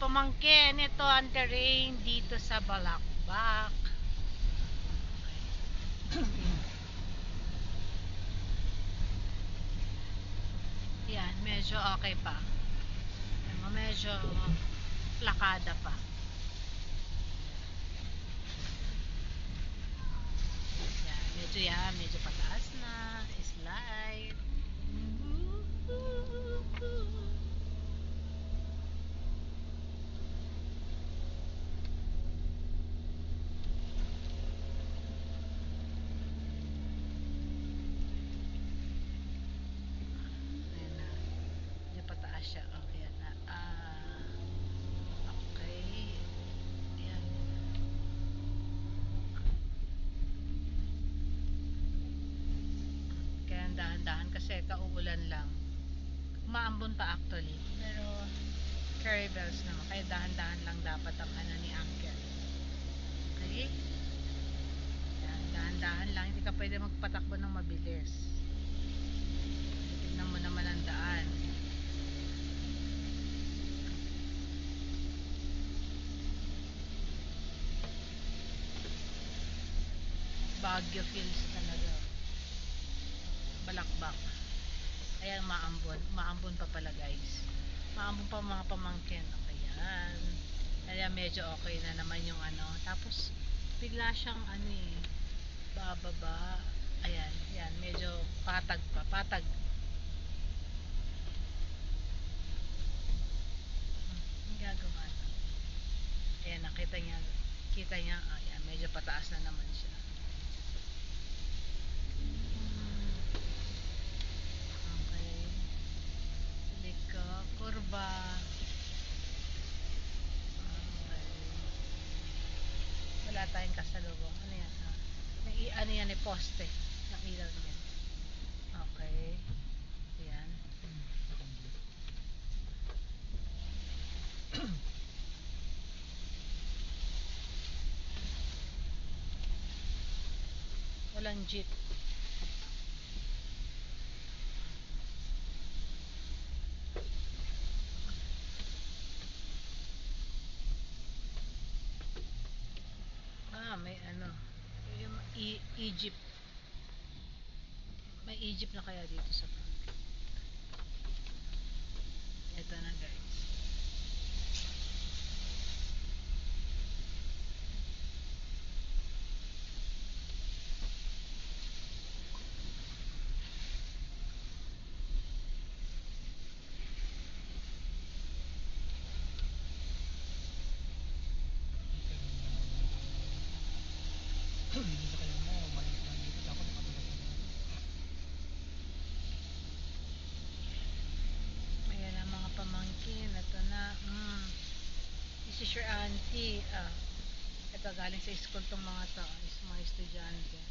pamangkin, ito ang terrain dito sa Balakbak. Yan, medyo okay pa. Medyo lakada pa. Medyo pataas na. Slide. Siya. Okay na. Okay. Ayan. Kaya dahan-dahan kasi kauulan lang. Umaambon pa actually. Pero carry bells naman. Kaya dahan-dahan lang dapat ang ano ni Uncle. Okay? Ayan, dahan-dahan lang. Hindi ka pwede magpatakbo ng mabilis. Tignan mo naman ang daan. Baguio Hills talaga. Balakbak. Ayan, maambon pa pala guys. Maambon pa mga pamangkin. Ayan. Kaya medyo okay na naman yung ano. Tapos bigla siyang ano bababa. Ayan, yan, medyo patag pa. Patag. Ang gagawa na. Ayan, nakita niya. Kita niya, ayan, medyo pataas na naman siya. Kurba. Wala tayong kasalubong. Ano yan? Ano yan poste ng ilaw niyan. Okay. Ayan. Walang jeep. May ano, yung Egypt. May Egypt na kaya dito sa park. Ito na guys. Ayan ang mga pamangkin. Ito na. This is your auntie. Ito galing sa school tong mga to. Mga estudyante.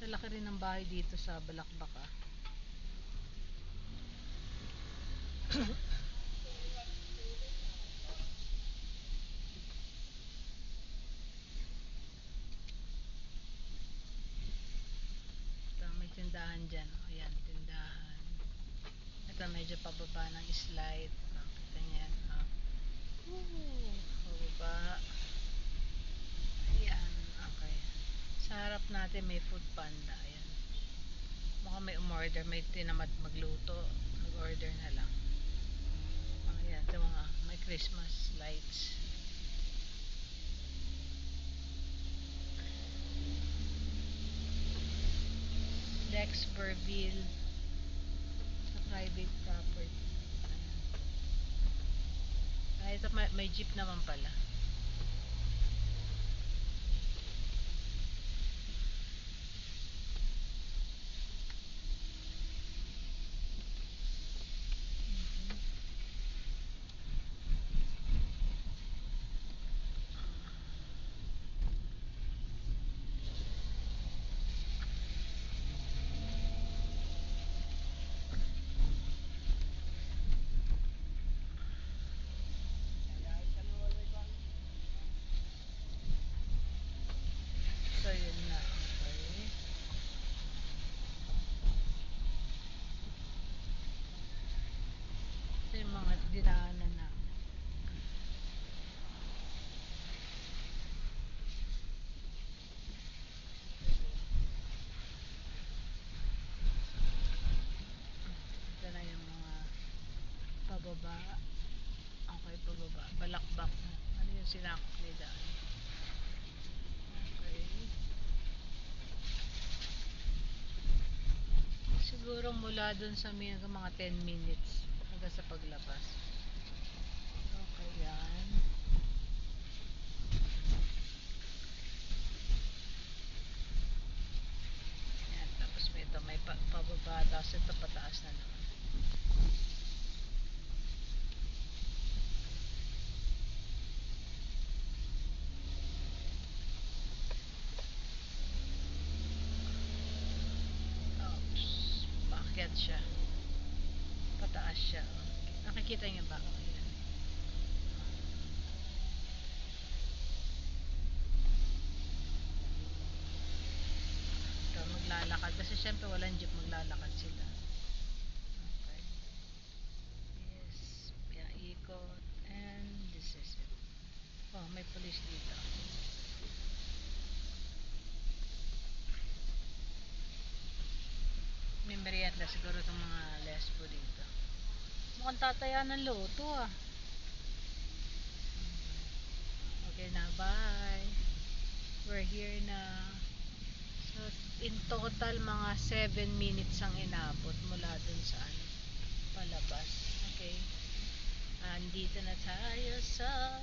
Laki rin ng bahay dito sa Balakbak. Ito, may tindahan dyan. Ayan, tindahan. Ito medyo pababa ng slide. Kita nyo yan. Pababa. Ayan, okay. Sa harap natin may food panda. Ayan. Mukhang may umorder, may tinamad magluto. Mag-order na lang. Ayan, ito mga may Christmas lights. Lexburville sa private property. Ayan. Ito may jeep naman pala. dinaanan na. Ito na yung mga pababa. Okay, pababa. Balakbak. Ano yung sinakop ni daan? Okay. Siguro mula dun sa mga 10 minutes hanggang sa paglabas. Okay, yan. Yan, tapos may pababa, tapos ito pataas na naman. Oops, paakyat siya. Pataas siya. Nakikita niyo ba? Ayan. Ito, maglalakad. Kasi syempre walang jeep, maglalakad sila. Okay. Yes. Yeah, ikot. And this is it. Oh, may police dito. May merienda siguro itong mga lesbo dito. Mukhang tataya ng loto ah. Okay na, bye. We're here na. So, in total, mga 7 minutes ang inabot mula dun sa palabas. Okay. Andito na tayo sa